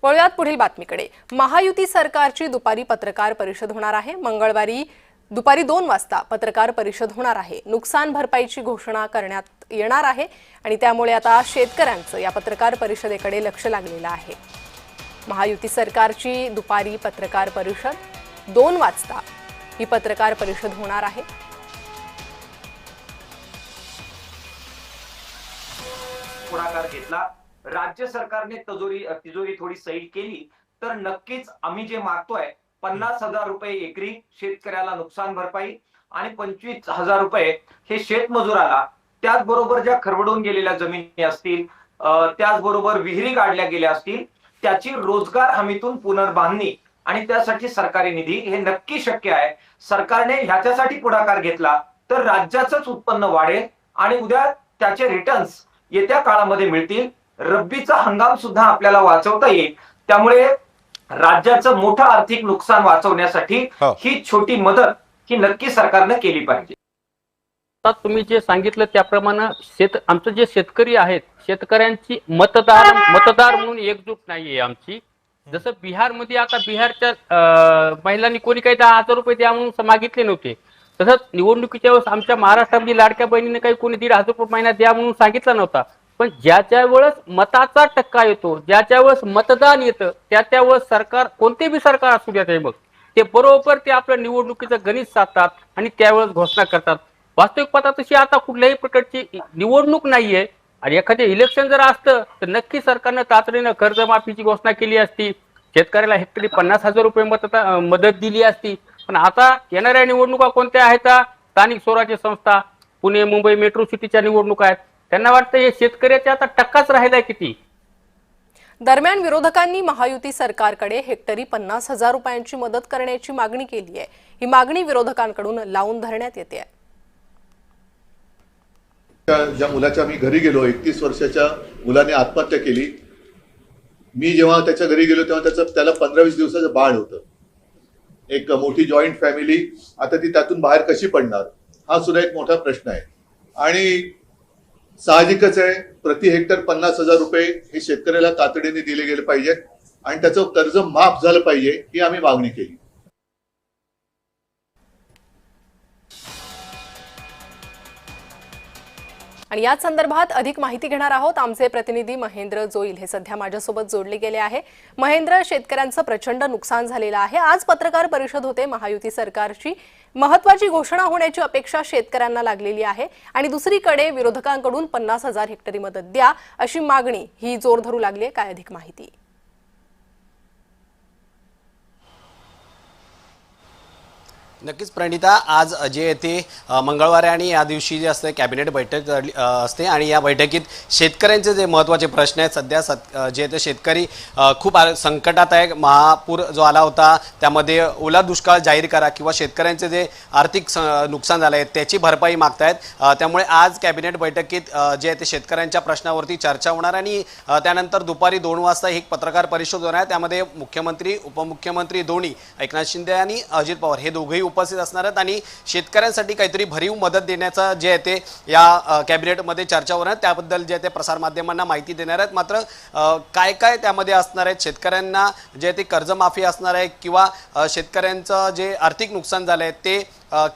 वळूयात पुढील बातमीकडे। महायुती सरकारची दुपारी पत्रकार परिषद होणार आहे। मंगळवारी दुपारी 2 वाजता पत्रकार परिषद होणार आहे। नुकसान भरपाईची घोषणा करण्यात येणार आहे आणि त्यामुळे आता शेतकऱ्यांचं या पत्रकार परिषदेकडे लक्ष लागलेलं आहे। महायुती सरकारची दुपारी पत्रकार परिषद 2 वाजता ही पत्रकार परिषद होणार आहे। पुढाकार घेतला, राज्य सरकारने तिजोरी थोडी सैल केली तर नक्कीच आम्ही जे मागतोय 50,000 रुपये एकरी शेतकऱ्याला नुकसान भरपाई आणि 25,000 रुपये हे शेतमजुराला, त्याचबरोबर ज्या खरवडून गेलेल्या जमिनी असतील, त्याचबरोबर विहिरी काढल्या गेल्या असतील, त्याची रोजगार हमीतून पुनर्बांधणी आणि त्यासाठी सरकारी निधी हे नक्की शक्य आहे। सरकारने ह्याच्यासाठी पुढाकार घेतला तर राज्याचंच उत्पन्न वाढेल आणि उद्या त्याचे रिटर्न्स येत्या काळामध्ये मिळतील। रब्बीचा हंगाम सुद्धा आपल्याला वाचवता येईल। त्यामुळे राज्याचं मोठं आर्थिक नुकसान वाचवण्यासाठी ही छोटी मदत ही नक्की सरकारने केली पाहिजे। तुम्ही जे सांगितलं त्याप्रमाणे आमचं जे शेतकरी आहेत, शेतकऱ्यांची मतदार म्हणून एकजूट नाहीये आमची। जसं बिहारमध्ये आता बिहारच्या महिलांनी कोणी काही 10,000 रुपये द्या म्हणून मागितले नव्हते, तसंच निवडणुकीच्या वेळेस आमच्या महाराष्ट्रामध्ये लाडक्या बहिणीने काही कोणी 1,500 रुपये महिना द्या म्हणून सांगितलं नव्हता। पण ज्याच्या वेळेस मताचा टक्का येतो, ज्याच्या वेळेस मतदान येतं, त्या वेळेस सरकार, कोणते बी सरकार असू द्या ते, मग ते बरोबर ते आपल्या निवडणुकीचं गणित साधतात आणि त्यावेळेस घोषणा करतात। वास्तविक पाहता तशी आता कुठल्याही प्रकारची निवडणूक नाहीये आणि एखादे इलेक्शन जर असतं तर नक्की सरकारनं तातडीनं कर्जमाफीची घोषणा केली असती, शेतकऱ्याला हेक्टरी 50,000 रुपये मदत दिली असती। पण आता येणाऱ्या निवडणुका कोणत्या आहेत? स्थानिक स्वराज्य संस्था, पुणे मुंबई मेट्रो सिटीच्या निवडणुका आहेत। त्यांना वाटतं हे शेतकऱ्याचा आता टक्काच राहिलाय किती। दरम्यान विरोधकांनी महायुती सरकारकडे हेक्टरी 50,000 रुपयांची मदत करण्याची मागणी केली आहे। ही मागणी विरोधकांकडून लावून धरण्यात येते आहे। ज्या मुलाच्या मी घरी गेलो, 31 वर्षाच्या मुलाने आत्महत्या केली। मी जेव्हा त्याच्या घरी गेलो तेव्हा त्याला 15-20 दिवसाचं बाळ होतं। एक मोठी जॉईंट फॅमिली, आता ती त्यातून बाहेर कशी पडणार हा सुद्धा एक मोठा प्रश्न आहे। आणि साहजिकच आहे, प्रति हेक्टर 50,000 रुपये हे शेतकऱ्याला तातडीने दिले गेले पाहिजेत आणि त्याचं कर्ज माफ झालं पाहिजे ही आम्ही मागणी केली। आणि या संदर्भात अधिक माहिती घेणार आहोत। आमचे प्रतिनिधी महेंद्र जोईल हे सध्या माझ्यासोबत जोडले गेले आहे। महेंद्र, शेतकऱ्यांचं प्रचंड नुकसान झालेलं आहे। आज पत्रकार परिषद होते, महायुती सरकारची महत्त्वाची घोषणा होण्याची अपेक्षा शेतकऱ्यांना लागलेली आहे आणि दुसरीकडे विरोधकांकडून 50,000 हेक्टरी मदत द्या अशी मागणी ही जोर धरू लागली आहे। काय अधिक माहिती? नक्कीच प्रणिता, आज जे येते मंगळवारी आणि या दिवशी जे असते कॅबिनेट बैठक असते आणि या बैठकीत शेतकऱ्यांचे जे महत्त्वाचे प्रश्न आहेत, सध्या जे ते शेतकरी खूप संकटात आहे। महापूर जो आला होता त्यामध्ये ओला दुष्काळ जाहीर करा किंवा शेतकऱ्यांचे जे आर्थिक नुकसान झालं आहे त्याची भरपाई मागतायत। त्यामुळे आज कॅबिनेट बैठकीत जे ते शेतकऱ्यांच्या प्रश्नावरती चर्चा होणार आणि त्यानंतर दुपारी 2 वाजता एक पत्रकार परिषद होणार आहे। त्यामध्ये मुख्यमंत्री, उपमुख्यमंत्री दोन्ही एकनाथ शिंदे आणि अजित पवार हे दोघेही उपस्थित असणार आहेत आणि शेतकऱ्यांसाठी काहीतरी भरीव मदत देण्याचा जे आहे ते या कॅबिनेटमध्ये चर्चा होणार आहे। त्याबद्दल जे ते प्रसार माध्यमांना माहिती देणार आहेत। मात्र काय काय त्यामध्ये असणार आहेत, शेतकऱ्यांना जे ते कर्जमाफी असणार आहे किंवा शेतकऱ्यांचं जे आर्थिक नुकसान झालं आहे ते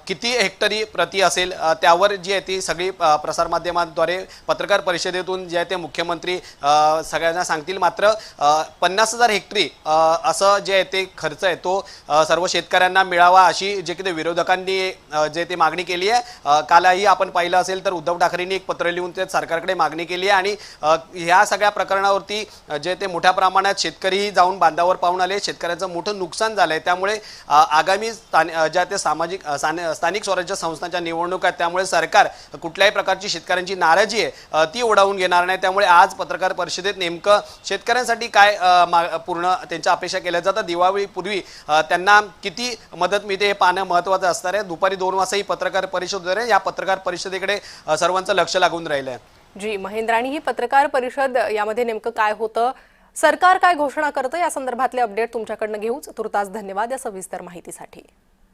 किती हेक्टरी प्रति असेल, त्यावर जी आहे ती सगळी प्रसार माध्यमांद्वारे पत्रकार परिषदेतून जे आहे ते मुख्यमंत्री सगळ्यांना सांगतील। मात्र 50,000 हेक्टरी असं जे आहे ते खर्च आहे तो सर्व शेतकऱ्यांना मिळावा अशी जे की विरोधकांनी जे ते मागणी केली आहे। कालही आपण पाहिलं असेल तर उद्धव ठाकरेंनी एक पत्र लिहून ते सरकारकडे मागणी केली आहे आणि ह्या सगळ्या प्रकरणावरती जे ते मोठ्या प्रमाणात शेतकरी जाऊन बांधावर पाहून आले। शेतकऱ्यांचं मोठं नुकसान झालंय। त्यामुळे आगामी ज्या ते स्थानिक स्वराज्य संस्थांच्या निवडणुका आहेत, त्यामुळे सरकार कुठल्याही प्रकारची शेतकऱ्यांची नाराजी आहे ती ओढावून घेणार नाही। त्यामुळे आज पत्रकार परिषदेत नेमकं शेतकऱ्यांसाठी काय पूर्ण त्यांच्या अपेक्षा केल्या जातात, दिवाळीपूर्वी त्यांना किती मदत मिळते हे पाहणं महत्त्वाचं असणार आहे। दुपारी 2 वाजता ही पत्रकार परिषद होणार आहे। या पत्रकार परिषदेकडे सर्वांचं लक्ष लागून राहिलं आहे। जी महेंद्राणी, ही पत्रकार परिषद यामध्ये नेमकं काय होतं, सरकार काय घोषणा करतं या संदर्भातले अपडेट तुमच्याकडनं घेऊच। तुर्तास धन्यवाद या सविस्तर माहितीसाठी।